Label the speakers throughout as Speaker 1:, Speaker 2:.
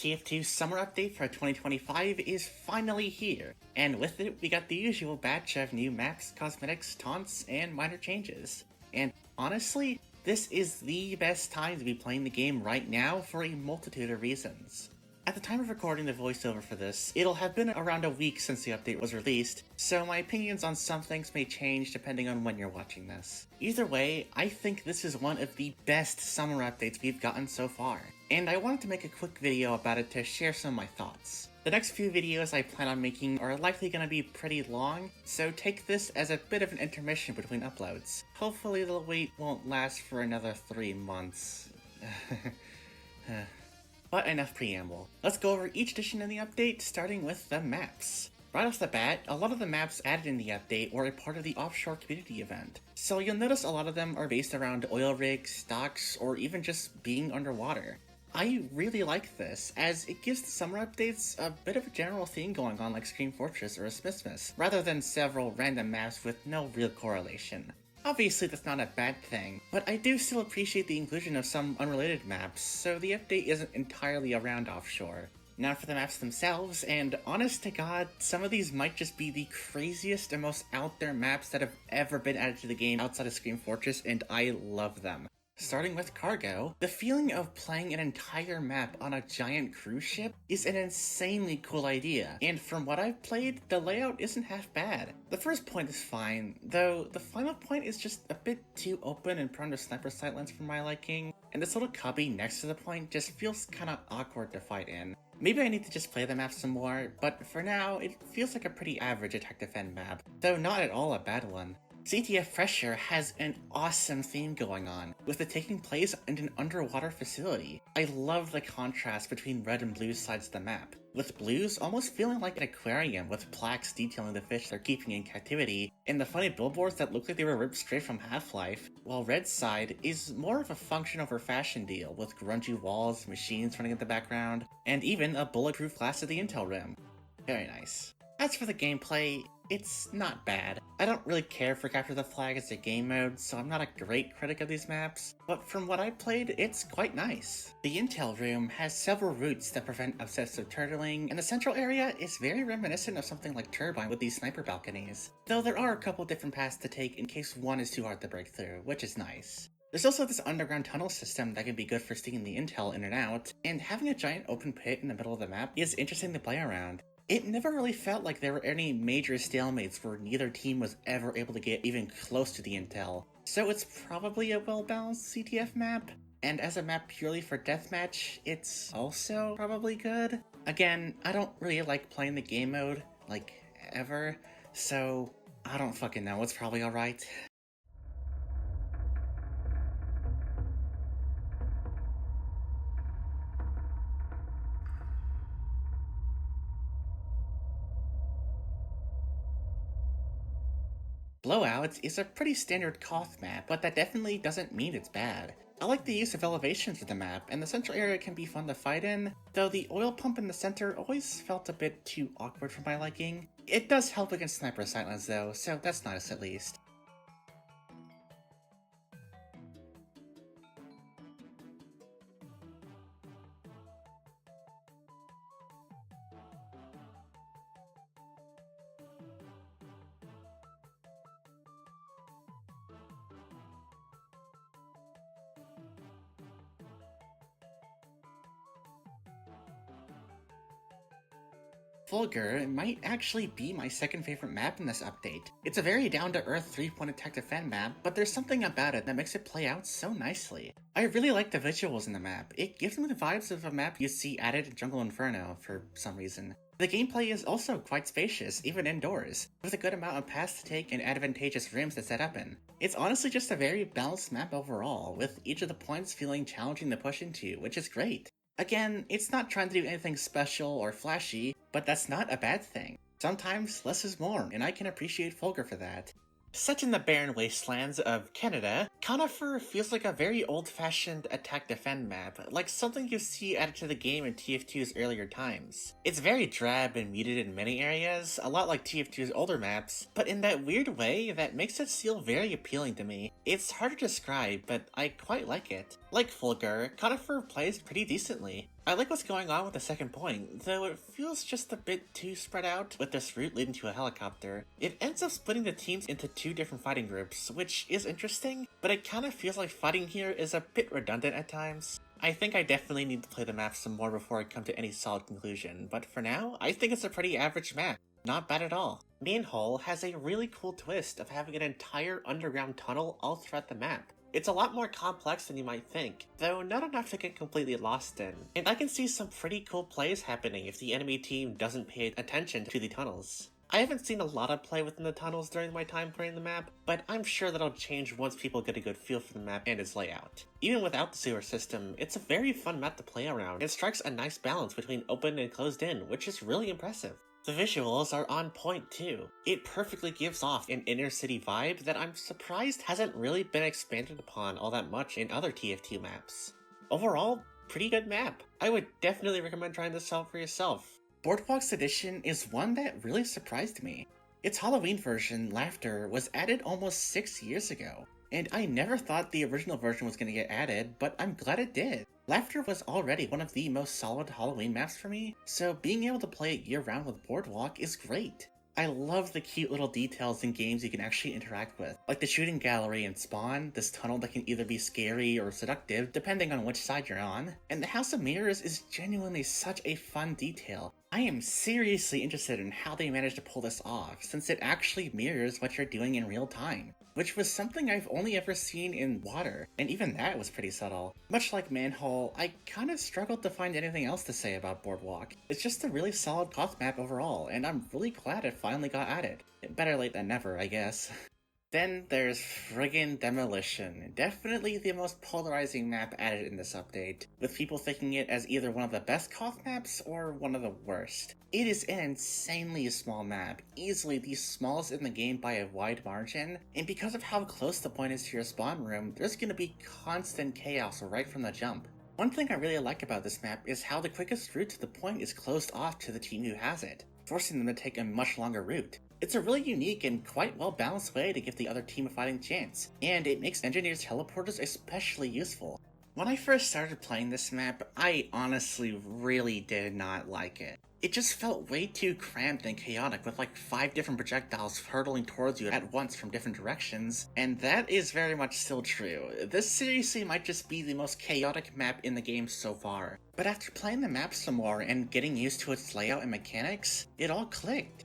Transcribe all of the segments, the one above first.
Speaker 1: TF2's summer update for 2025 is finally here, and with it we got the usual batch of new maps, cosmetics, taunts, and minor changes. And honestly, this is the best time to be playing the game right now for a multitude of reasons. At the time of recording the voiceover for this, it'll have been around a week since the update was released, so my opinions on some things may change depending on when you're watching this. Either way, I think this is one of the best summer updates we've gotten so far, and I wanted to make a quick video about it to share some of my thoughts. The next few videos I plan on making are likely going to be pretty long, so take this as a bit of an intermission between uploads. Hopefully the wait won't last for another 3 months. But enough preamble. Let's go over each addition in the update, starting with the maps. Right off the bat, a lot of the maps added in the update were a part of the offshore community event, so you'll notice a lot of them are based around oil rigs, docks, or even just being underwater. I really like this, as it gives the summer updates a bit of a general theme going on like Scream Fortress or a Smithsmith, rather than several random maps with no real correlation. Obviously that's not a bad thing, but I do still appreciate the inclusion of some unrelated maps, so the update isn't entirely around offshore. Now for the maps themselves, and honest to god, some of these might just be the craziest and most out there maps that have ever been added to the game outside of Scream Fortress, and I love them. Starting with cargo, the feeling of playing an entire map on a giant cruise ship is an insanely cool idea, and from what I've played, the layout isn't half bad. The first point is fine, though the final point is just a bit too open and prone to sniper sightlines for my liking, and this little cubby next to the point just feels kinda awkward to fight in. Maybe I need to just play the map some more, but for now, it feels like a pretty average attack defend map, though not at all a bad one. CTF Pressure has an awesome theme going on, with it taking place in an underwater facility. I love the contrast between red and blue sides of the map, with blues almost feeling like an aquarium with plaques detailing the fish they're keeping in captivity, and the funny billboards that look like they were ripped straight from Half-Life, while red's side is more of a function over fashion deal, with grungy walls, machines running in the background, and even a bulletproof glass at the intel rim. Very nice. As for the gameplay, it's not bad. I don't really care for Capture the Flag as a game mode, so I'm not a great critic of these maps, but from what I've played, it's quite nice. The intel room has several routes that prevent obsessive turtling, and the central area is very reminiscent of something like Turbine with these sniper balconies, though there are a couple different paths to take in case one is too hard to break through, which is nice. There's also this underground tunnel system that can be good for sneaking the intel in and out, and having a giant open pit in the middle of the map is interesting to play around. It never really felt like there were any major stalemates where neither team was ever able to get even close to the intel, so it's probably a well-balanced CTF map, and as a map purely for deathmatch, it's also probably good. Again, I don't really like playing the game mode, like, ever, so I don't fucking know, it's probably alright. Blowouts is a pretty standard Koth map, but that definitely doesn't mean it's bad. I like the use of elevations for the map, and the central area can be fun to fight in, though the oil pump in the center always felt a bit too awkward for my liking. It does help against sniper sightlines though, so that's nice at least. Fulgur might actually be my second favorite map in this update. It's a very down-to-earth 3-point attack defend map, but there's something about it that makes it play out so nicely. I really like the visuals in the map. It gives me the vibes of a map you see added in Jungle Inferno for some reason. The gameplay is also quite spacious, even indoors, with a good amount of paths to take and advantageous rims to set up in. It's honestly just a very balanced map overall, with each of the points feeling challenging to push into, which is great. Again, it's not trying to do anything special or flashy, but that's not a bad thing. Sometimes less is more, and I can appreciate Fulgur for that. Set in the barren wastelands of Canada, Conifer feels like a very old-fashioned attack-defend map, like something you see added to the game in TF2's earlier times. It's very drab and muted in many areas, a lot like TF2's older maps, but in that weird way that makes it feel very appealing to me. It's hard to describe, but I quite like it. Like Fulgur, Conifer plays pretty decently. I like what's going on with the second point, though it feels just a bit too spread out with this route leading to a helicopter. It ends up splitting the teams into two different fighting groups, which is interesting, but it kind of feels like fighting here is a bit redundant at times. I think I definitely need to play the map some more before I come to any solid conclusion, but for now, I think it's a pretty average map. Not bad at all. Manhole has a really cool twist of having an entire underground tunnel all throughout the map. It's a lot more complex than you might think, though not enough to get completely lost in, and I can see some pretty cool plays happening if the enemy team doesn't pay attention to the tunnels. I haven't seen a lot of play within the tunnels during my time playing the map, but I'm sure that'll change once people get a good feel for the map and its layout. Even without the sewer system, it's a very fun map to play around, and strikes a nice balance between open and closed in, which is really impressive. The visuals are on point too. It perfectly gives off an inner city vibe that I'm surprised hasn't really been expanded upon all that much in other TF2 maps. Overall, pretty good map. I would definitely recommend trying this out for yourself. Boardwalk's edition is one that really surprised me. Its Halloween version, Laughter, was added almost 6 years ago, and I never thought the original version was going to get added, but I'm glad it did. Laughter was already one of the most solid Halloween maps for me, so being able to play it year-round with Boardwalk is great. I love the cute little details in games you can actually interact with, like the shooting gallery in Spawn, this tunnel that can either be scary or seductive depending on which side you're on, and the House of Mirrors is genuinely such a fun detail. I am seriously interested in how they managed to pull this off, since it actually mirrors what you're doing in real time, which was something I've only ever seen in water, and even that was pretty subtle. Much like Manhole, I kind of struggled to find anything else to say about Boardwalk. It's just a really solid cost map overall, and I'm really glad it finally got added. Better late than never, I guess. Then there's friggin' Demolition, definitely the most polarizing map added in this update, with people thinking it as either one of the best Koth maps or one of the worst. It is an insanely small map, easily the smallest in the game by a wide margin, and because of how close the point is to your spawn room, there's gonna be constant chaos right from the jump. One thing I really like about this map is how the quickest route to the point is closed off to the team who has it, forcing them to take a much longer route. It's a really unique and quite well balanced way to give the other team a fighting chance, and it makes engineers' teleporters especially useful. When I first started playing this map, I honestly really did not like it. It just felt way too cramped and chaotic with like 5 different projectiles hurtling towards you at once from different directions, and that is very much still true. This seriously might just be the most chaotic map in the game so far. But after playing the map some more and getting used to its layout and mechanics, it all clicked.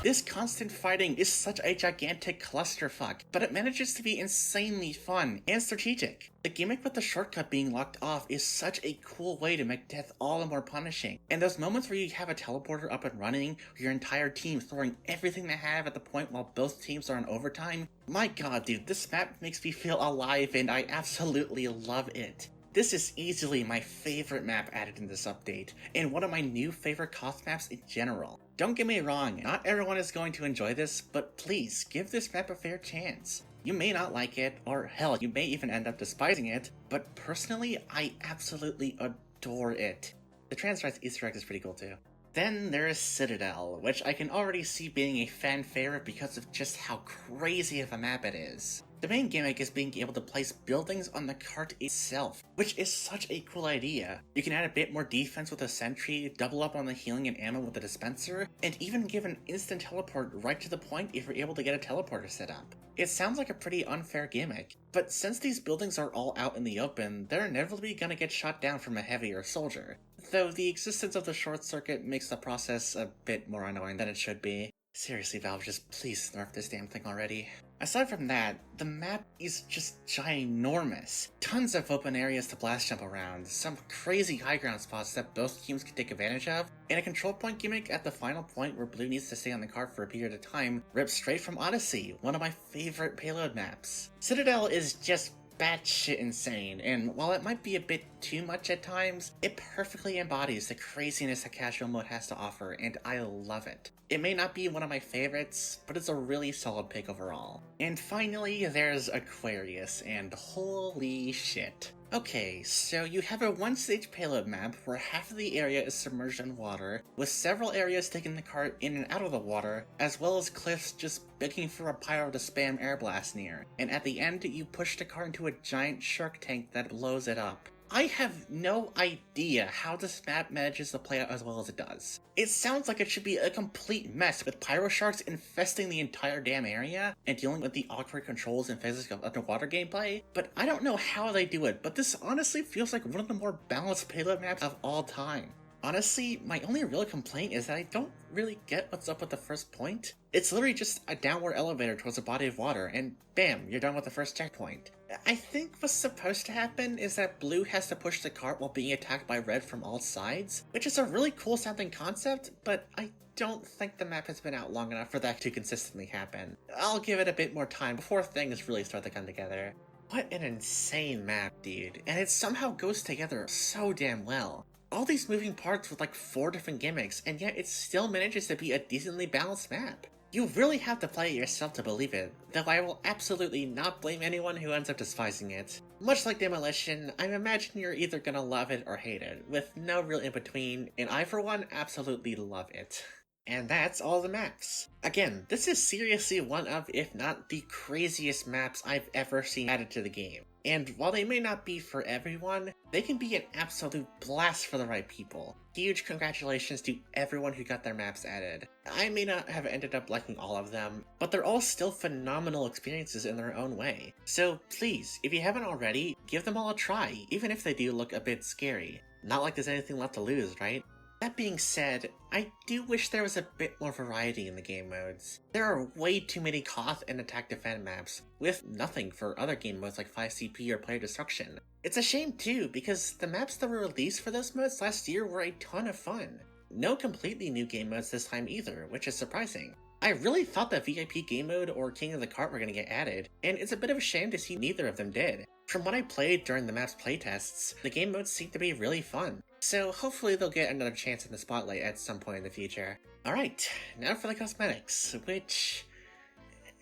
Speaker 1: This constant fighting is such a gigantic clusterfuck, but it manages to be insanely fun and strategic. The gimmick with the shortcut being locked off is such a cool way to make death all the more punishing, and those moments where you have a teleporter up and running, or your entire team throwing everything they have at the point while both teams are in overtime, my god dude, this map makes me feel alive and I absolutely love it. This is easily my favorite map added in this update, and one of my new favorite Koth maps in general. Don't get me wrong, not everyone is going to enjoy this, but please give this map a fair chance. You may not like it, or hell, you may even end up despising it, but personally, I absolutely adore it. The Transrise Easter egg is pretty cool too. Then there is Citadel, which I can already see being a fan favorite because of just how crazy of a map it is. The main gimmick is being able to place buildings on the cart itself, which is such a cool idea. You can add a bit more defense with a sentry, double up on the healing and ammo with a dispenser, and even give an instant teleport right to the point if you're able to get a teleporter set up. It sounds like a pretty unfair gimmick, but since these buildings are all out in the open, they're inevitably gonna get shot down from a heavier soldier, though the existence of the short circuit makes the process a bit more annoying than it should be. Seriously, Valve, just please nerf this damn thing already. Aside from that, the map is just ginormous. Tons of open areas to blast jump around, some crazy high ground spots that both teams can take advantage of, and a control point gimmick at the final point where blue needs to stay on the cart for a period of time, ripped straight from Odyssey, one of my favorite payload maps. Citadel is just batshit insane, and while it might be a bit too much at times, it perfectly embodies the craziness that casual mode has to offer, and I love it. It may not be one of my favorites, but it's a really solid pick overall. And finally, there's Aquarius, and holy shit. Okay, so you have a one-stage payload map where half of the area is submerged in water, with several areas taking the cart in and out of the water, as well as cliffs just begging for a pyro to spam air blast near, and at the end you push the cart into a giant shark tank that blows it up. I have no idea how this map manages to play out as well as it does. It sounds like it should be a complete mess with pyro sharks infesting the entire damn area and dealing with the awkward controls and physics of underwater gameplay, but I don't know how they do it, but this honestly feels like one of the more balanced payload maps of all time. Honestly, my only real complaint is that I don't really get what's up with the first point. It's literally just a downward elevator towards a body of water, and bam, you're done with the first checkpoint. I think what's supposed to happen is that blue has to push the cart while being attacked by red from all sides, which is a really cool sounding concept, but I don't think the map has been out long enough for that to consistently happen. I'll give it a bit more time before things really start to come together. What an insane map, dude, and it somehow goes together so damn well. All these moving parts with like 4 different gimmicks, and yet it still manages to be a decently balanced map. You really have to play it yourself to believe it, though I will absolutely not blame anyone who ends up despising it. Much like Demolition, I imagine you're either gonna love it or hate it, with no real in-between, and I for one absolutely love it. And that's all the maps. Again, this is seriously one of, if not the craziest maps I've ever seen added to the game. And while they may not be for everyone, they can be an absolute blast for the right people. Huge congratulations to everyone who got their maps added. I may not have ended up liking all of them, but they're all still phenomenal experiences in their own way. So please, if you haven't already, give them all a try, even if they do look a bit scary. Not like there's anything left to lose, right? That being said, I do wish there was a bit more variety in the game modes. There are way too many Koth and Attack Defend maps, with nothing for other game modes like 5CP or Player Destruction. It's a shame too, because the maps that were released for those modes last year were a ton of fun. No completely new game modes this time either, which is surprising. I really thought that VIP game mode or King of the Kart were going to get added, and it's a bit of a shame to see neither of them did. From what I played during the map's playtests, the game modes seem to be really fun, so hopefully they'll get another chance in the spotlight at some point in the future. Alright, now for the cosmetics, which...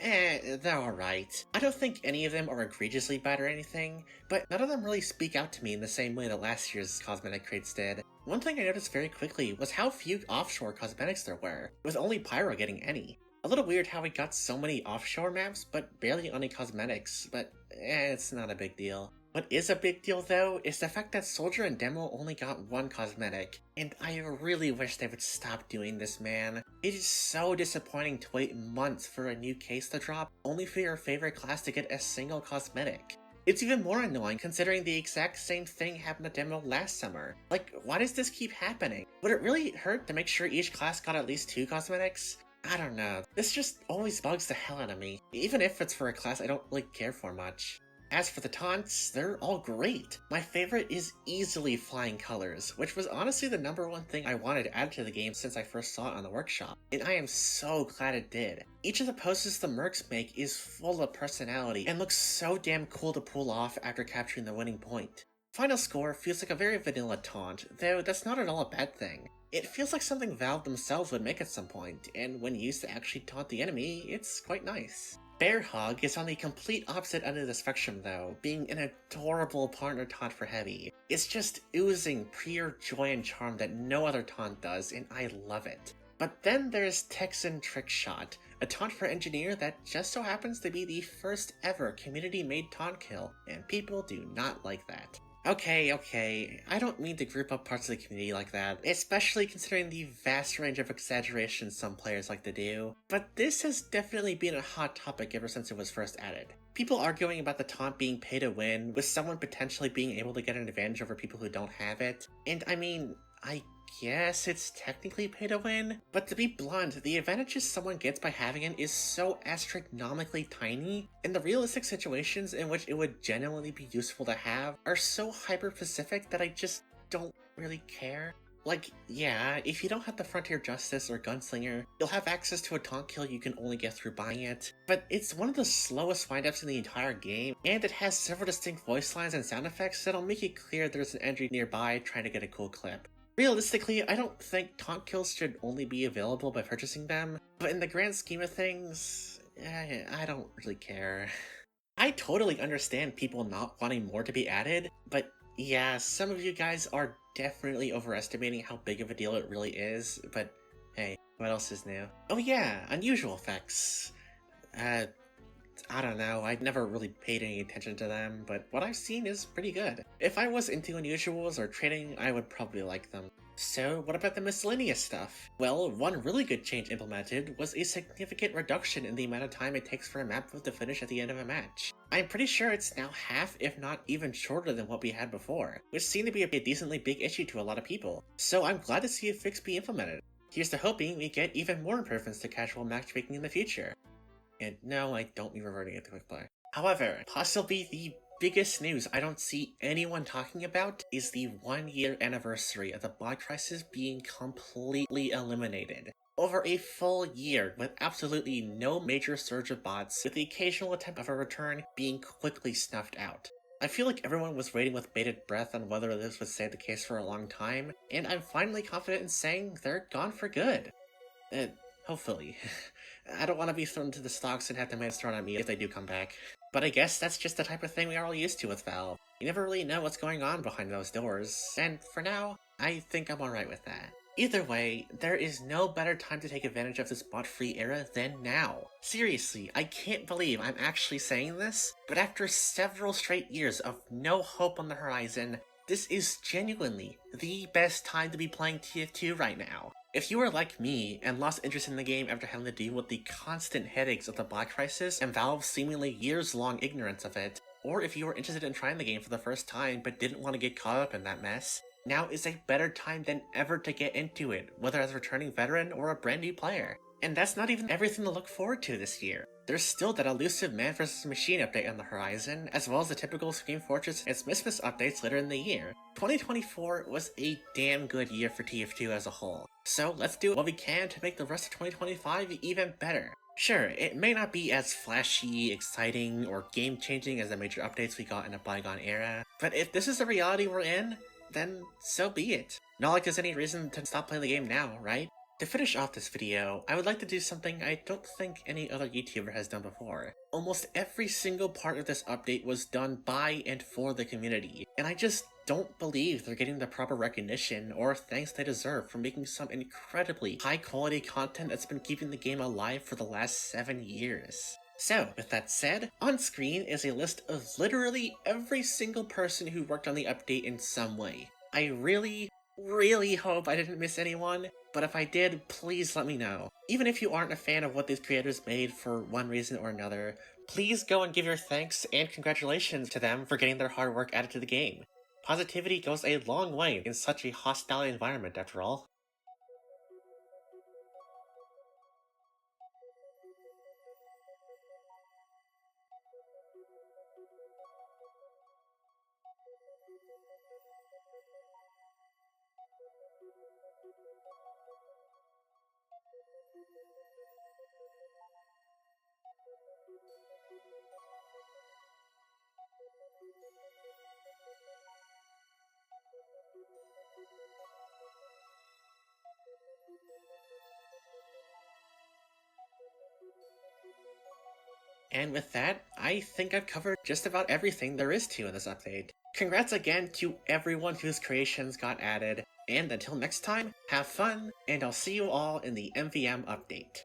Speaker 1: they're alright. I don't think any of them are egregiously bad or anything, but none of them really speak out to me in the same way that last year's cosmetic crates did. One thing I noticed very quickly was how few offshore cosmetics there were, with only Pyro getting any. A little weird how we got so many offshore maps, but barely any cosmetics, but it's not a big deal. What is a big deal though, is the fact that Soldier and Demo only got one cosmetic, and I really wish they would stop doing this, man. It is so disappointing to wait months for a new case to drop, only for your favorite class to get a single cosmetic. It's even more annoying considering the exact same thing happened to Demo last summer. Like, why does this keep happening? Would it really hurt to make sure each class got at least 2 cosmetics? I don't know. This just always bugs the hell out of me, even if it's for a class I don't really care for much. As for the taunts, they're all great. My favorite is easily Flying Colors, which was honestly the #1 thing I wanted to add to the game since I first saw it on the workshop, and I am so glad it did. Each of the poses the mercs make is full of personality and looks so damn cool to pull off after capturing the winning point. Final Score feels like a very vanilla taunt, though that's not at all a bad thing. It feels like something Valve themselves would make at some point, and when used to actually taunt the enemy, it's quite nice. Bear Hug is on the complete opposite end of the spectrum though, being an adorable partner taunt for Heavy. It's just oozing pure joy and charm that no other taunt does, and I love it. But then there's Texan Trick Shot, a taunt for Engineer that just so happens to be the first ever community-made taunt kill, and people do not like that. Okay, I don't mean to group up parts of the community like that, especially considering the vast range of exaggerations some players like to do, but this has definitely been a hot topic ever since it was first added. People arguing about the taunt being pay to win, with someone potentially being able to get an advantage over people who don't have it, and I mean, I guess it's technically pay to win, but to be blunt, the advantages someone gets by having it is so astronomically tiny, and the realistic situations in which it would genuinely be useful to have are so hyper-specific that I just don't really care. Like, yeah, if you don't have the Frontier Justice or Gunslinger, you'll have access to a taunt kill you can only get through buying it, but it's one of the slowest windups in the entire game, and it has several distinct voice lines and sound effects that'll make it clear there's an entry nearby trying to get a cool clip. Realistically, I don't think taunt kills should only be available by purchasing them, but in the grand scheme of things, I don't really care. I totally understand people not wanting more to be added, but yeah, some of you guys are definitely overestimating how big of a deal it really is, but hey, what else is new? Oh yeah, unusual effects. I don't know, I never really paid any attention to them, but what I've seen is pretty good. If I was into unusuals or trading, I would probably like them. So, what about the miscellaneous stuff? Well, one really good change implemented was a significant reduction in the amount of time it takes for a map to finish at the end of a match. I'm pretty sure it's now half, if not even shorter than what we had before, which seemed to be a decently big issue to a lot of people. So I'm glad to see a fix be implemented. Here's to hoping we get even more improvements to casual matchmaking in the future. And no, I don't mean reverting it to quick play. However, possibly the biggest news I don't see anyone talking about is the 1-year anniversary of the bot crisis being completely eliminated. Over a full year with absolutely no major surge of bots, with the occasional attempt of a return being quickly snuffed out. I feel like everyone was waiting with bated breath on whether this would stay the case for a long time, and I'm finally confident in saying they're gone for good. Hopefully. I don't want to be thrown into the stocks and have demands thrown at me if they do come back. But I guess that's just the type of thing we are all used to with Valve. You never really know what's going on behind those doors, and for now, I think I'm alright with that. Either way, there is no better time to take advantage of this bot-free era than now. Seriously, I can't believe I'm actually saying this, but after several straight years of no hope on the horizon, this is genuinely the best time to be playing TF2 right now. If you are like me and lost interest in the game after having to deal with the constant headaches of the bot crisis and Valve's seemingly years-long ignorance of it, or if you were interested in trying the game for the first time but didn't want to get caught up in that mess, now is a better time than ever to get into it, whether as a returning veteran or a brand new player. And that's not even everything to look forward to this year. There's still that elusive Man vs. Machine update on the horizon, as well as the typical Scream Fortress and Smithmas updates later in the year. 2024 was a damn good year for TF2 as a whole, so let's do what we can to make the rest of 2025 even better. Sure, it may not be as flashy, exciting, or game-changing as the major updates we got in a bygone era, but if this is the reality we're in, then so be it. Not like there's any reason to stop playing the game now, right? To finish off this video, I would like to do something I don't think any other YouTuber has done before. Almost every single part of this update was done by and for the community, and I just don't believe they're getting the proper recognition or thanks they deserve for making some incredibly high-quality content that's been keeping the game alive for the last 7 years. So, with that said, on screen is a list of literally every single person who worked on the update in some way. I really hope I didn't miss anyone, but if I did, please let me know. Even if you aren't a fan of what these creators made for one reason or another, please go and give your thanks and congratulations to them for getting their hard work added to the game. Positivity goes a long way in such a hostile environment, after all. And with that, I think I've covered just about everything there is to in this update. Congrats again to everyone whose creations got added, and until next time, have fun, and I'll see you all in the MVM update.